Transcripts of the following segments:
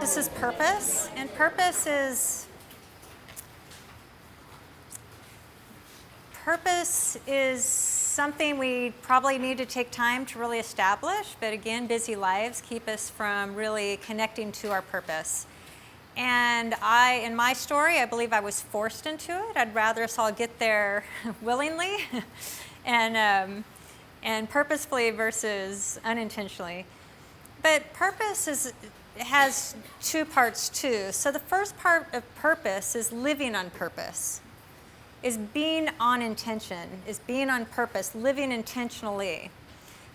This is purpose, and purpose is something we probably need to take time to really establish, but again, busy lives keep us from really connecting to our purpose. And in my story, I believe I was forced into it. I'd rather us all get there willingly and purposefully versus unintentionally. But purpose has two parts too. So the first part of purpose is living on purpose, is being on intention, is being on purpose, living intentionally.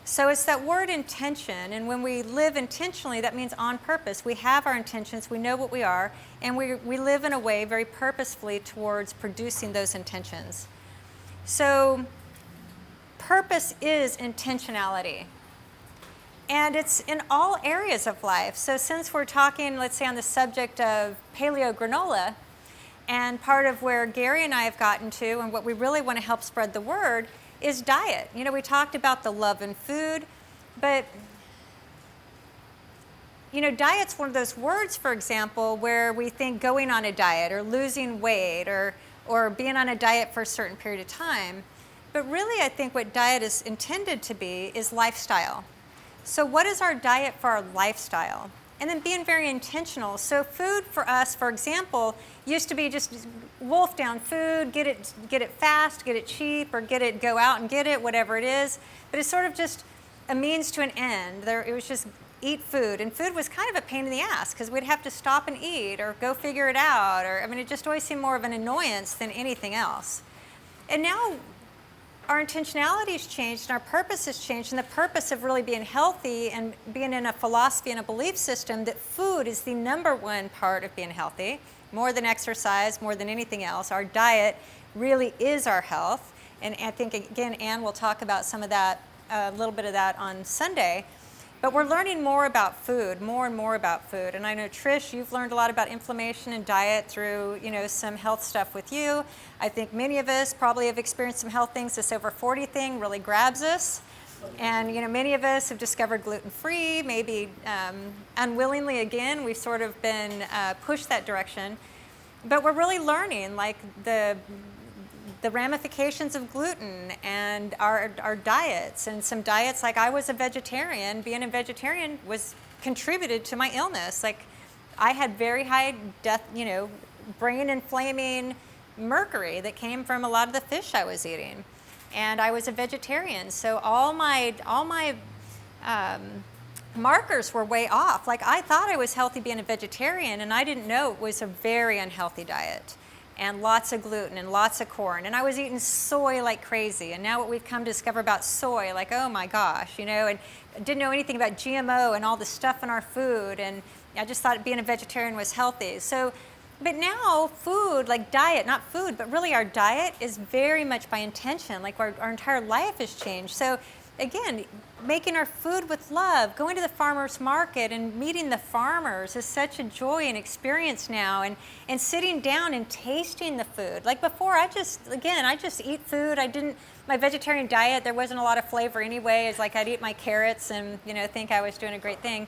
So it's that word intention, and when we live intentionally, that means on purpose. We have our intentions, we know what we are, and we live in a way very purposefully towards producing those intentions. So purpose is intentionality. And it's in all areas of life. So since we're talking, let's say, on the subject of paleo granola, and part of where Gary and I have gotten to, and what we really want to help spread the word, is diet. You know, we talked about the love in food, but you know, diet's one of those words, for example, where we think going on a diet or losing weight or being on a diet for a certain period of time. But really, I think what diet is intended to be is lifestyle. So what is our diet for our lifestyle? And then being very intentional. So food for us, for example, used to be just wolf down food, get it fast, get it cheap, or go out and get it, whatever it is. But it's sort of just a means to an end. It was just eat food. And food was kind of a pain in the ass because we'd have to stop and eat or go figure it out. It just always seemed more of an annoyance than anything else. And now our intentionality has changed and our purpose has changed, and the purpose of really being healthy and being in a philosophy and a belief system that food is the number one part of being healthy, more than exercise, more than anything else. Our diet really is our health, and I think, again, Ann will talk about some of that, a little bit of that on Sunday. But we're learning more about food, more and more about food. And I know, Trish, you've learned a lot about inflammation and diet through, some health stuff with you. I think many of us probably have experienced some health things. This over 40 thing really grabs us. And, many of us have discovered gluten-free, maybe unwillingly, again, we've sort of been pushed that direction. But we're really learning, like, the ramifications of gluten and our diets, and some diets, like I was a vegetarian. Being a vegetarian was contributed to my illness. Like, I had very high brain inflaming mercury that came from a lot of the fish I was eating, and I was a vegetarian. So all my markers were way off. Like, I thought I was healthy being a vegetarian, and I didn't know it was a very unhealthy diet. And lots of gluten and lots of corn. And I was eating soy like crazy. And now what we've come to discover about soy, like, oh my gosh, and I didn't know anything about GMO and all the stuff in our food. And I just thought being a vegetarian was healthy. So, but now food, like diet, not food, but really our diet is very much by intention. Like, our entire life has changed. So again, making our food with love, going to the farmer's market and meeting the farmers is such a joy and experience now, and sitting down and tasting the food. Like before, I just eat food. My vegetarian diet, there wasn't a lot of flavor anyway. It's like I'd eat my carrots and, think I was doing a great thing.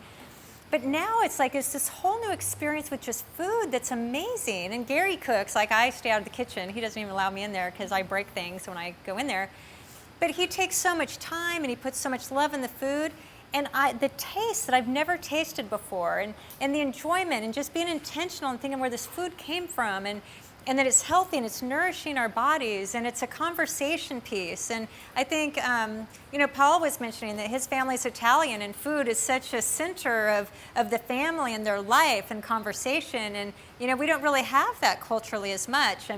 But now it's this whole new experience with just food that's amazing. And Gary cooks, like I stay out of the kitchen. He doesn't even allow me in there because I break things when I go in there. But he takes so much time and he puts so much love in the food, and the taste that I've never tasted before, and the enjoyment, and just being intentional and thinking where this food came from, and that it's healthy and it's nourishing our bodies, and it's a conversation piece. And I think, Paul was mentioning that his family's Italian, and food is such a center of the family and their life and conversation, and we don't really have that culturally as much.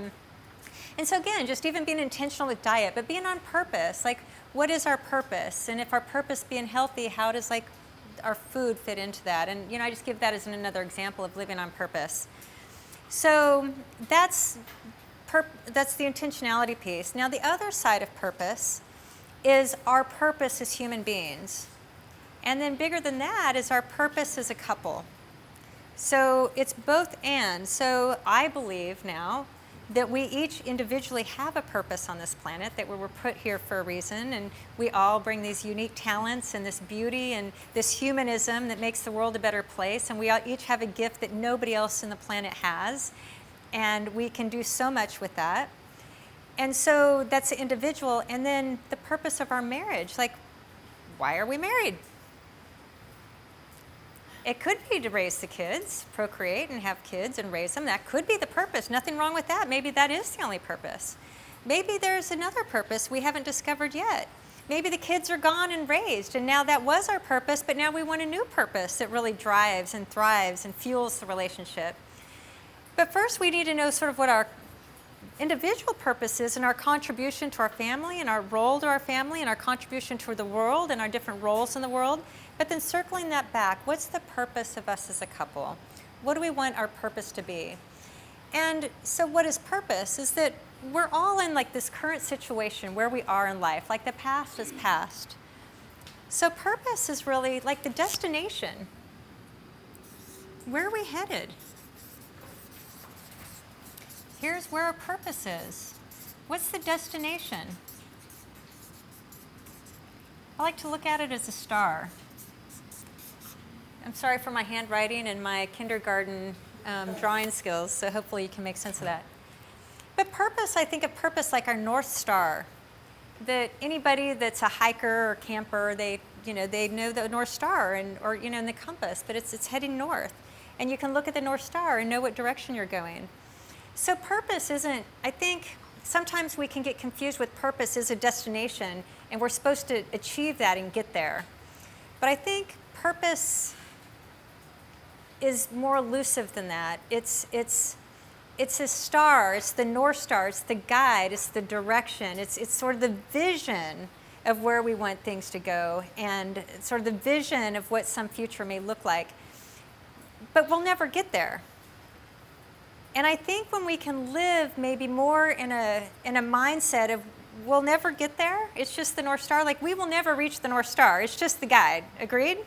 And so again, just even being intentional with diet, but being on purpose. Like, what is our purpose? And if our purpose being healthy, how does our food fit into that? And I just give that as another example of living on purpose. So that's the intentionality piece. Now the other side of purpose is our purpose as human beings. And then bigger than that is our purpose as a couple. So it's both and. So I believe now that we each individually have a purpose on this planet, that we were put here for a reason, and we all bring these unique talents and this beauty and this humanism that makes the world a better place, and we all each have a gift that nobody else on the planet has, and we can do so much with that. And so that's the individual, and then the purpose of our marriage, like, why are we married? It could be to raise the kids, procreate and have kids and raise them. That could be the purpose. Nothing wrong with that. Maybe that is the only purpose. Maybe there's another purpose we haven't discovered yet. Maybe the kids are gone and raised, and now that was our purpose, but now we want a new purpose that really drives and thrives and fuels the relationship. But first, we need to know sort of what our individual purpose is and our contribution to our family and our role to our family and our contribution to the world and our different roles in the world. But then circling that back, what's the purpose of us as a couple? What do we want our purpose to be? And so what is purpose is that we're all in like this current situation where we are in life, like the past is past. So purpose is really like the destination. Where are we headed? Here's where our purpose is. What's the destination? I like to look at it as a star. I'm sorry for my handwriting and my kindergarten drawing skills, so hopefully you can make sense of that. But purpose, I think of purpose like our North Star. That anybody that's a hiker or camper, they know the North Star or in the compass, but it's heading north. And you can look at the North Star and know what direction you're going. So purpose isn't, I think sometimes we can get confused with purpose as a destination, and we're supposed to achieve that and get there. But I think purpose is more elusive than that. It's a star, it's the North Star, it's the guide, it's the direction, it's sort of the vision of where we want things to go and sort of the vision of what some future may look like. But we'll never get there. And I think when we can live maybe more in a mindset of we'll never get there, it's just the North Star, like we will never reach the North Star, it's just the guide, agreed?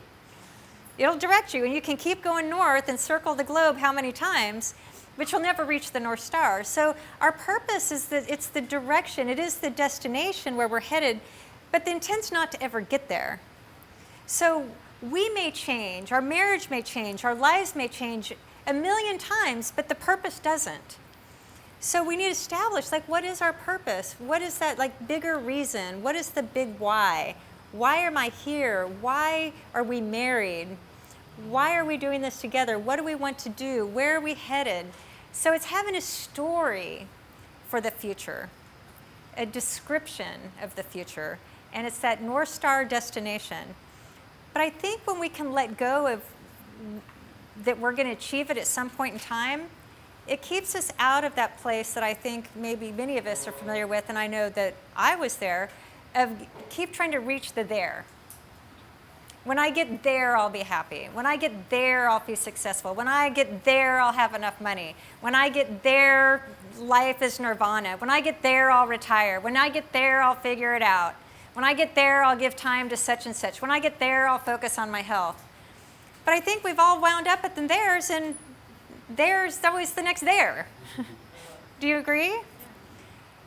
It'll direct you, and you can keep going north and circle the globe how many times, but you'll never reach the North Star. So our purpose is that it's the direction, it is the destination where we're headed, but the intent's not to ever get there. So we may change, our marriage may change, our lives may change a million times, but the purpose doesn't. So we need to establish, like, what is our purpose? What is that, like, bigger reason? What is the big why? Why am I here? Why are we married? Why are we doing this together? What do we want to do? Where are we headed? So it's having a story for the future, a description of the future, and it's that North Star destination. But I think when we can let go of that we're going to achieve it at some point in time, it keeps us out of that place that I think maybe many of us are familiar with, and I know that I was there, of keep trying to reach the there. When I get there, I'll be happy. When I get there, I'll be successful. When I get there, I'll have enough money. When I get there, life is nirvana. When I get there, I'll retire. When I get there, I'll figure it out. When I get there, I'll give time to such and such. When I get there, I'll focus on my health. But I think we've all wound up at the theirs, and there's always the next there. Do you agree?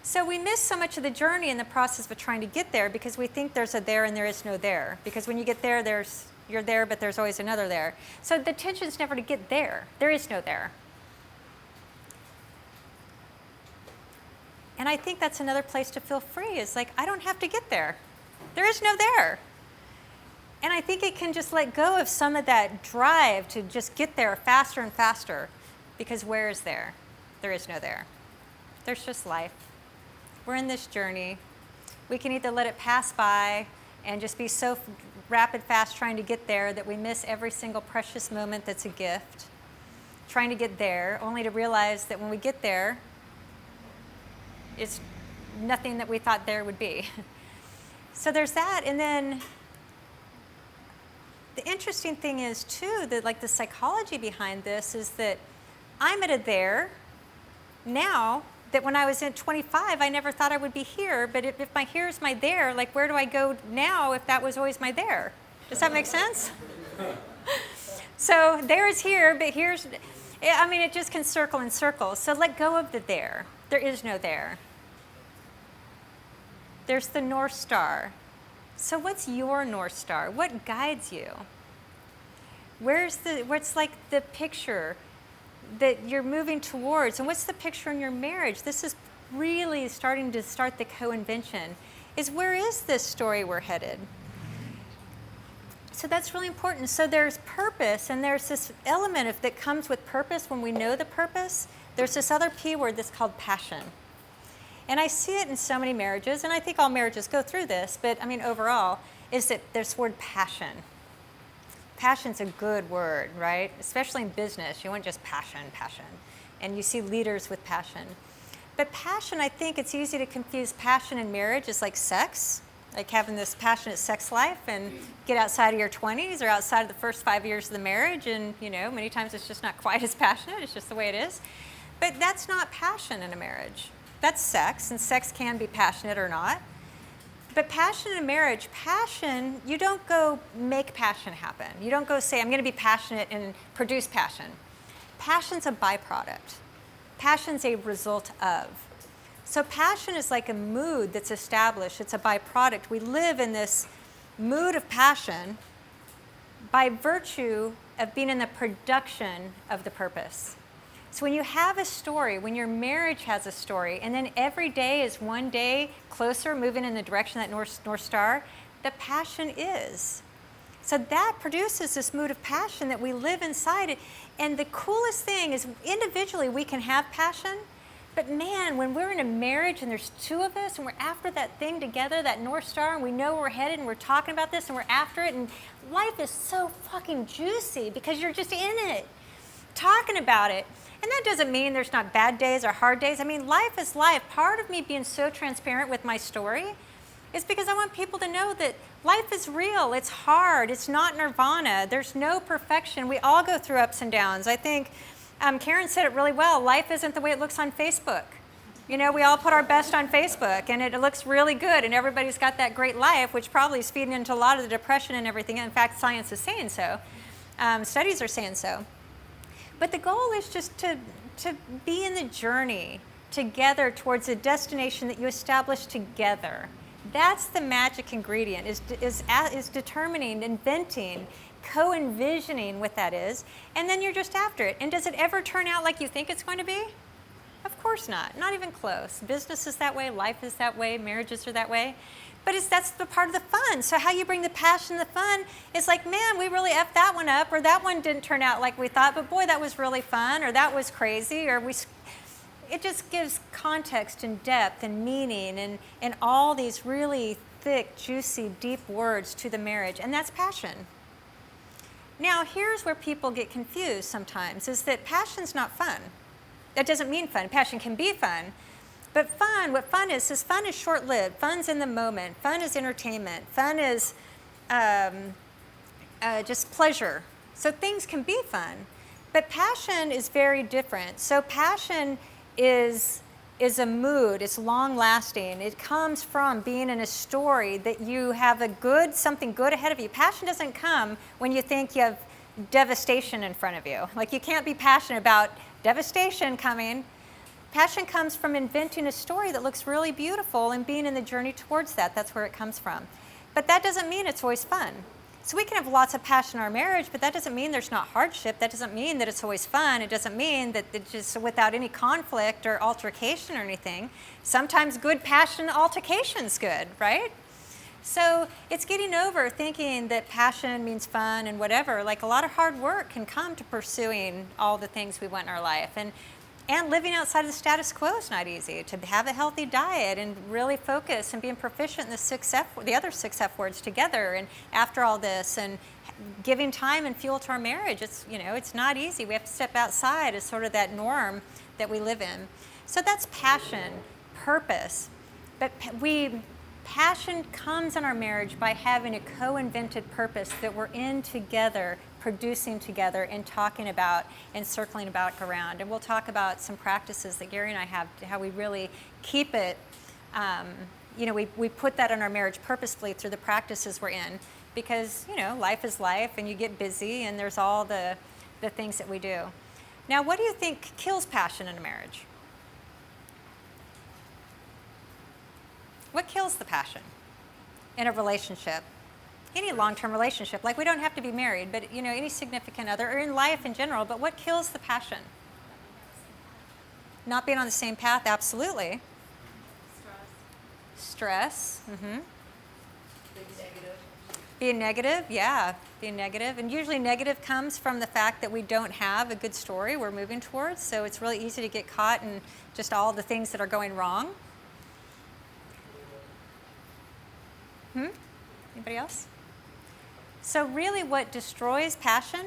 So we miss so much of the journey in the process of trying to get there because we think there's a there and there is no there. Because when you get there, you're there, but there's always another there. So the tension is never to get there. There is no there. And I think that's another place to feel free, is like, I don't have to get there. There is no there. And I think it can just let go of some of that drive to just get there faster and faster, because where is there? There is no there. There's just life. We're in this journey. We can either let it pass by and just be so rapid fast trying to get there that we miss every single precious moment that's a gift, trying to get there, only to realize that when we get there, it's nothing that we thought there would be. So there's that. And then the interesting thing is, too, that like the psychology behind this is that I'm at a there now that when I was at 25, I never thought I would be here. But if my here is my there, like where do I go now if that was always my there? Does that make sense? So there is here, but here's, I mean, it just can circle in circles. So let go of the there. There is no there. There's the North Star. So what's your North Star? What guides you? What's like the picture that you're moving towards? And what's the picture in your marriage? This is really starting to start the co-invention, is where is this story we're headed? So that's really important. So there's purpose, and there's this element that comes with purpose when we know the purpose. There's this other P word that's called passion. And I see it in so many marriages, and I think all marriages go through this, but I mean overall, is that there's the word passion. Passion's a good word, right? Especially in business, you want just passion. And you see leaders with passion. But passion, I think it's easy to confuse passion in marriage as like sex, like having this passionate sex life and get outside of your 20s or outside of the first 5 years of the marriage, and many times it's just not quite as passionate, it's just the way it is. But that's not passion in a marriage. That's sex, and sex can be passionate or not. But passion in a marriage, passion, you don't go make passion happen. You don't go say, I'm going to be passionate and produce passion. Passion's a byproduct. Passion's a result of. So passion is like a mood that's established. It's a byproduct. We live in this mood of passion by virtue of being in the production of the purpose. So when you have a story, when your marriage has a story, and then every day is one day closer, moving in the direction of that North Star, the passion is. So that produces this mood of passion that we live inside it. And the coolest thing is individually we can have passion, but man, when we're in a marriage and there's two of us and we're after that thing together, that North Star, and we know where we're headed and we're talking about this and we're after it, and life is so fucking juicy because you're just in it, talking about it. And that doesn't mean there's not bad days or hard days. I mean, life is life. Part of me being so transparent with my story is because I want people to know that life is real. It's hard. It's not nirvana. There's no perfection. We all go through ups and downs. I think Karen said it really well. Life isn't the way it looks on Facebook. We all put our best on Facebook, and it looks really good, and everybody's got that great life, which probably is feeding into a lot of the depression and everything. In fact, science is saying so. Studies are saying so. But the goal is just to be in the journey together towards a destination that you establish together. That's the magic ingredient, is determining, inventing, co-envisioning what that is, and then you're just after it. And does it ever turn out like you think it's going to be? Of course not even close. Business is that way, life is that way, marriages are that way. But that's the part of the fun. So how you bring the passion, the fun, is like, man, we really effed that one up, or that one didn't turn out like we thought, but boy, that was really fun, or that was crazy, or it just gives context and depth and meaning and all these really thick, juicy, deep words to the marriage, and that's passion. Now, here's where people get confused sometimes, is that passion's not fun. That doesn't mean fun. Passion can be fun. But what fun is fun is short-lived. Fun's in the moment. Fun is entertainment. Fun is just pleasure. So things can be fun. But passion is very different. So passion is a mood. It's long-lasting. It comes from being in a story that you have something good ahead of you. Passion doesn't come when you think you have devastation in front of you. Like, you can't be passionate about devastation coming. Passion comes from inventing a story that looks really beautiful and being in the journey towards that. That's where it comes from. But that doesn't mean it's always fun. So we can have lots of passion in our marriage, but that doesn't mean there's not hardship. That doesn't mean that it's always fun. It doesn't mean that it's just without any conflict or altercation or anything. Sometimes good passion altercation's good, right? So it's getting over thinking that passion means fun and whatever. Like, a lot of hard work can come to pursuing all the things we want in our life. And living outside of the status quo is not easy. To have a healthy diet and really focus and being proficient in the other 6 F words together, and after all this, and giving time and fuel to our marriage, it's not easy. We have to step outside as sort of that norm that we live in. So that's passion, purpose. But passion comes in our marriage by having a co-invented purpose that we're in together, producing together and talking about and circling back around. And we'll talk about some practices that Gary and I have, how we really keep it, we put that in our marriage purposefully through the practices we're in, because, life is life and you get busy and there's all the things that we do. Now, what do you think kills passion in a marriage? What kills the passion in a relationship? Any long-term relationship. Like, we don't have to be married, but any significant other, or in life in general. But what kills the passion? Not being on the same path, absolutely. Stress. Mm-hmm. Being negative, yeah. Being negative. And usually negative comes from the fact that we don't have a good story we're moving towards. So it's really easy to get caught in just all the things that are going wrong. Anybody else? So really what destroys passion?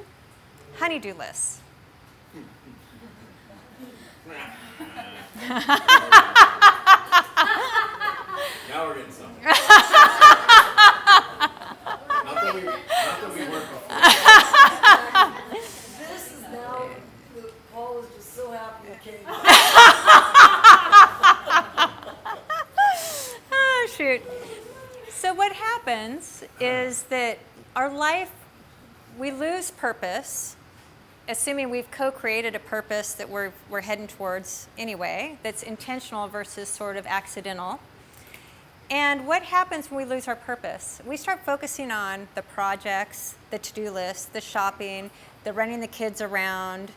Honey-do lists. Now we're getting somewhere. Not that we weren't before. This is now, Paul is just so happy he came. Oh, shoot. So what happens is that our life, we lose purpose, assuming we've co-created a purpose that we're heading towards anyway, that's intentional versus sort of accidental. And what happens when we lose our purpose? We start focusing on the projects, the to-do list, the shopping, the running the kids around,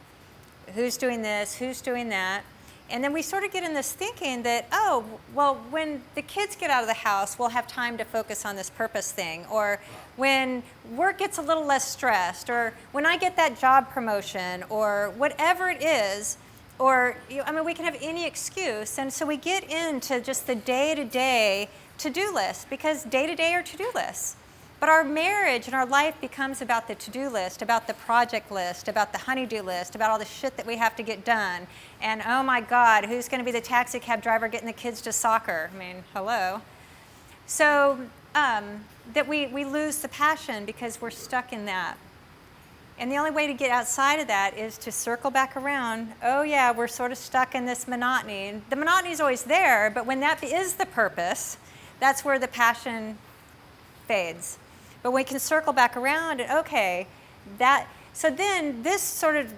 who's doing this, who's doing that. And then we sort of get in this thinking that, oh, well, when the kids get out of the house, we'll have time to focus on this purpose thing. Or when work gets a little less stressed, or when I get that job promotion, or whatever it is, or, we can have any excuse. And so we get into just the day-to-day to-do list, because day-to-day are to-do lists. But our marriage and our life becomes about the to-do list, about the project list, about the honey-do list, about all the shit that we have to get done. And oh my God, who's going to be the taxi cab driver getting the kids to soccer? Hello. So that we lose the passion because we're stuck in that. And the only way to get outside of that is to circle back around. Oh yeah, we're sort of stuck in this monotony. And the monotony is always there, but when that is the purpose, that's where the passion fades. But we can circle back around and so then this sort of,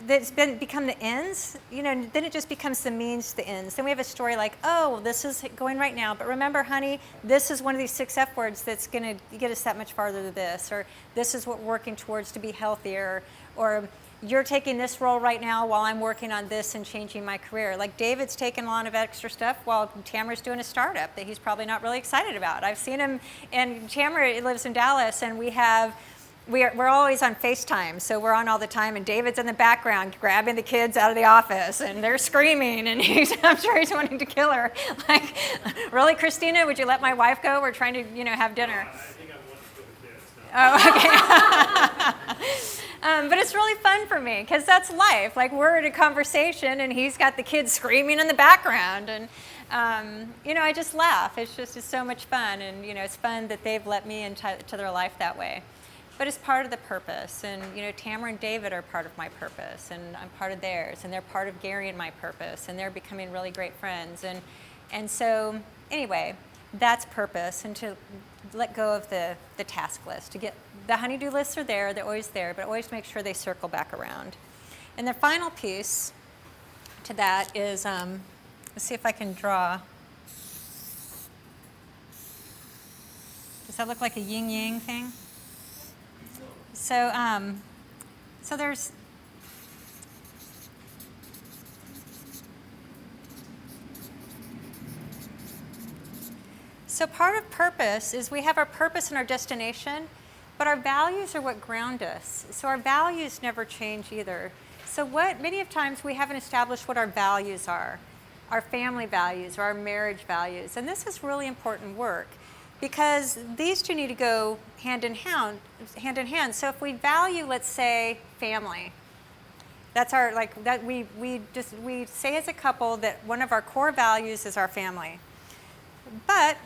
that's become the ends, then it just becomes the means to the ends. Then we have a story like, oh, this is going right now, but remember, honey, this is one of these 6 F words that's going to get us that much farther to this, or this is what we're working towards to be healthier, or you're taking this role right now while I'm working on this and changing my career. Like David's taking a lot of extra stuff while Tamara's doing a startup that he's probably not really excited about. I've seen him, and Tamara lives in Dallas, and we're always on FaceTime, so we're on all the time, and David's in the background grabbing the kids out of the office, and they're screaming, and I'm sure he's wanting to kill her. Like, really, Christina, would you let my wife go? We're trying to, have dinner. I think I want to kill the kids. Oh, okay. But it's really fun for me, because that's life. Like, we're in a conversation, and he's got the kids screaming in the background, and I just laugh. It's so much fun, and it's fun that they've let me into their life that way. But it's part of the purpose, and Tamara and David are part of my purpose, and I'm part of theirs, and they're part of Gary and my purpose, and they're becoming really great friends, and so anyway, that's purpose, and to let go of the task list. To get the honey-do lists are there, they're always there, but always make sure they circle back around. And the final piece to that is, let's see if I can draw. Does that look like a yin-yang thing? So, so there's, so part of purpose is we have our purpose and our destination, but our values are what ground us. So our values never change either. So many of times we haven't established what our values are, our family values or our marriage values. And this is really important work, because these two need to go hand in hand. So if we value, let's say, family, that's our, like, that we say as a couple that one of our core values is our family. But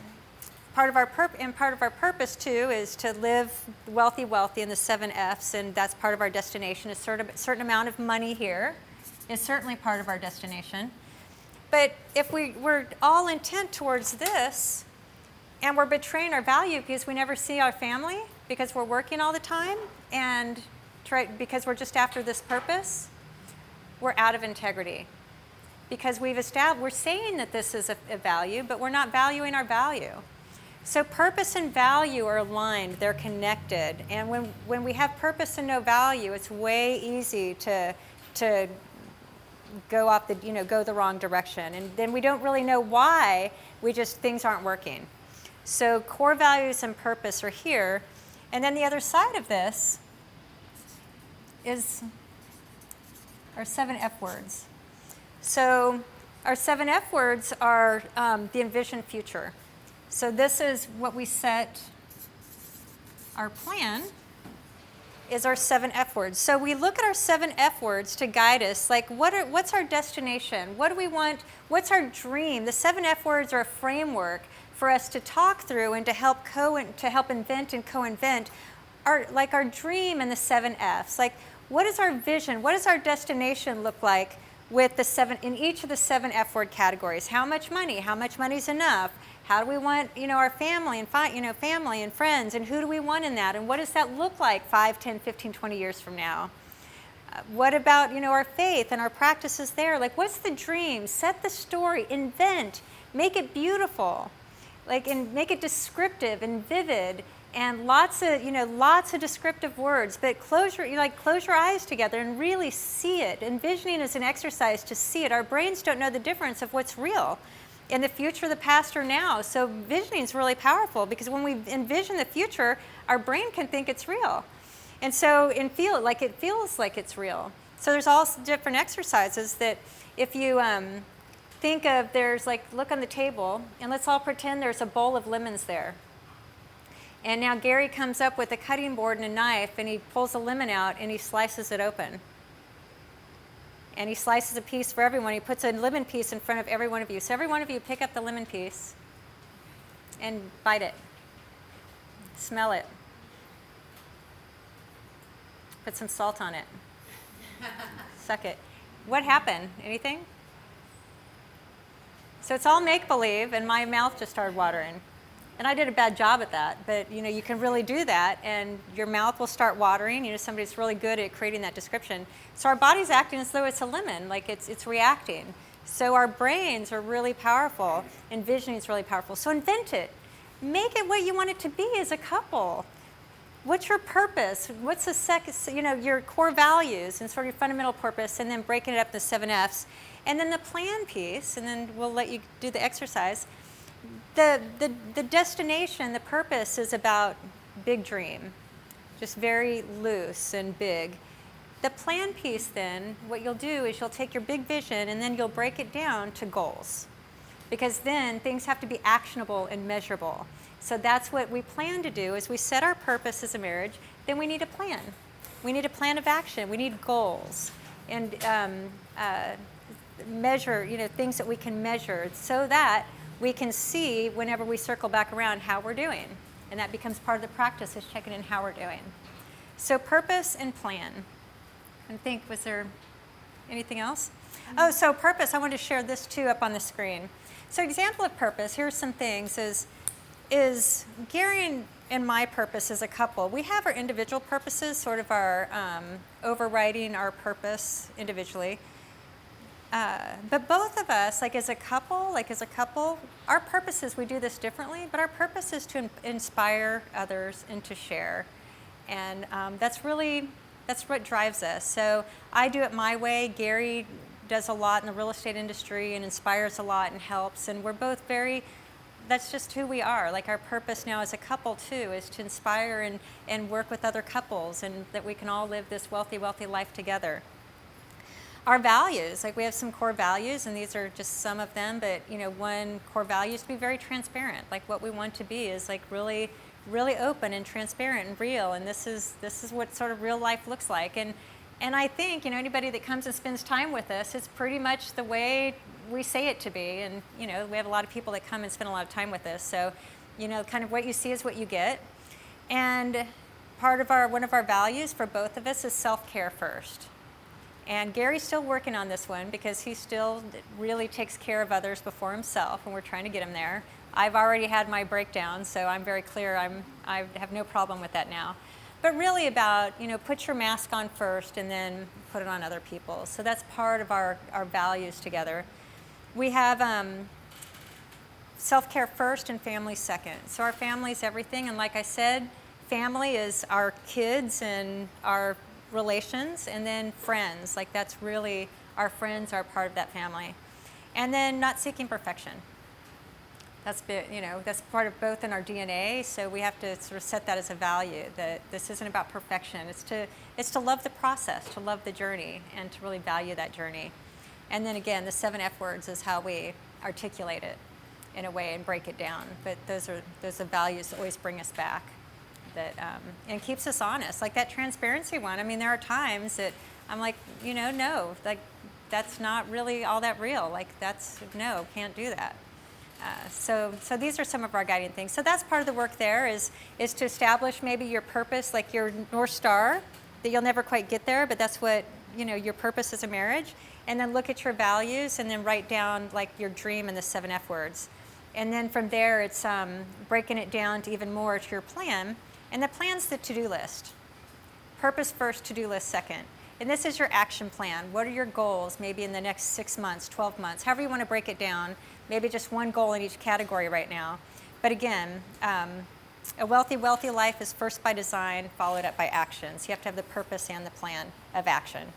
part of our purpose too is to live wealthy in the 7 F's, and that's part of our destination. A certain amount of money here is certainly part of our destination. But if we're all intent towards this, and we're betraying our value because we never see our family, because we're working all the time, and because we're just after this purpose, we're out of integrity. because we're saying that this is a value, but we're not valuing our value. So purpose and value are aligned, they're connected. And when we have purpose and no value, it's way easy to go off go the wrong direction. And then we don't really know why, things aren't working. So core values and purpose are here. And then the other side of this is our 7 F words. So our 7 F words are the envisioned future. So this is what we set our plan is our 7 F words. So we look at our 7 F words to guide us, like what's our destination? What do we want? What's our dream? The 7 F words are a framework for us to talk through and to help invent and co-invent our dream and the 7 Fs. Like, what is our vision? What does our destination look like with in each of the 7 F word categories? How much money? How much money is enough? How do we want, our family and family and friends, and who do we want in that? And what does that look like 5, 10, 15, 20 years from now? What about, our faith and our practices there? Like, what's the dream? Set the story, invent, make it beautiful, and make it descriptive and vivid, and lots of descriptive words. But close your eyes together and really see it. Envisioning is an exercise to see it. Our brains don't know the difference of what's real in the future, the past, or now. So visioning is really powerful, because when we envision the future, our brain can think it's real. And so it feels like it's real. So there's all different exercises that if you think of, look on the table, and let's all pretend there's a bowl of lemons there. And now Gary comes up with a cutting board and a knife, and he pulls a lemon out and he slices it open. And he slices a piece for everyone. He puts a lemon piece in front of every one of you. So every one of you pick up the lemon piece and bite it. Smell it. Put some salt on it. Suck it. What happened? Anything? So it's all make-believe, and my mouth just started watering. And I did a bad job at that, but you can really do that, and your mouth will start watering. Somebody's really good at creating that description. So our body's acting as though it's a lemon, like it's reacting. So our brains are really powerful. Envisioning is really powerful. So invent it. Make it what you want it to be as a couple. What's your purpose? What's your core values and sort of your fundamental purpose, and then breaking it up into 7 Fs. And then the plan piece, and then we'll let you do the exercise. The destination, the purpose is about big dream, just very loose and big. The plan piece then, what you'll do is you'll take your big vision and then you'll break it down to goals, because then things have to be actionable and measurable. So that's what we plan to do is we set our purpose as a marriage, then we need a plan. We need a plan of action. We need goals and measure, things that we can measure so that we can see whenever we circle back around how we're doing. And that becomes part of the practice, is checking in how we're doing. So purpose and plan. I think, was there anything else? Oh, so purpose, I wanted to share this too up on the screen. So example of purpose, here's some things, is Gary and my purpose as a couple. We have our individual purposes, sort of our overriding our purpose individually. But both of us, as a couple, our purpose is, we do this differently, but our purpose is to inspire others and to share. And that's what drives us. So I do it my way. Gary does a lot in the real estate industry and inspires a lot and helps. And we're both that's just who we are. Our purpose now as a couple too is to inspire and work with other couples, and that we can all live this wealthy, wealthy life together. Our values, we have some core values, and these are just some of them, but one core value is to be very transparent. What we want to be is really, really open and transparent and real, and this is what sort of real life looks like. And I think anybody that comes and spends time with us, it's pretty much the way we say it to be. And we have a lot of people that come and spend a lot of time with us, so kind of what you see is what you get. And one of our values for both of us is self-care first. And Gary's still working on this one, because he still really takes care of others before himself, and we're trying to get him there. I've already had my breakdown, so I'm very clear. I have no problem with that now. but really about, put your mask on first and then put it on other people. So that's part of our values together. We have self-care first and family second. So our family is everything, and like I said, family is our kids and our relations, and then friends. Like that's really, our friends are part of that family. And then not seeking perfection. That's that's part of both in our DNA, so we have to sort of set that as a value, that this isn't about perfection. It's to love the process, to love the journey, and to really value that journey. And then again, the 7 F words is how we articulate it in a way and break it down. But those are values that always bring us back, and keeps us honest. Like that transparency one. I mean, there are times that I'm like, no, like that's not really all that real. Like no, can't do that. So these are some of our guiding things. So that's part of the work there is to establish maybe your purpose, like your North Star, that you'll never quite get there, but that's what, your purpose as a marriage. And then look at your values and then write down like your dream and the 7 F words. And then from there, it's breaking it down to even more to your plan. And the plan's the to-do list. Purpose first, to-do list second. And this is your action plan. What are your goals maybe in the next 6 months, 12 months, however you want to break it down. Maybe just one goal in each category right now. But again, a wealthy life is first by design, followed up by actions. You have to have the purpose and the plan of action.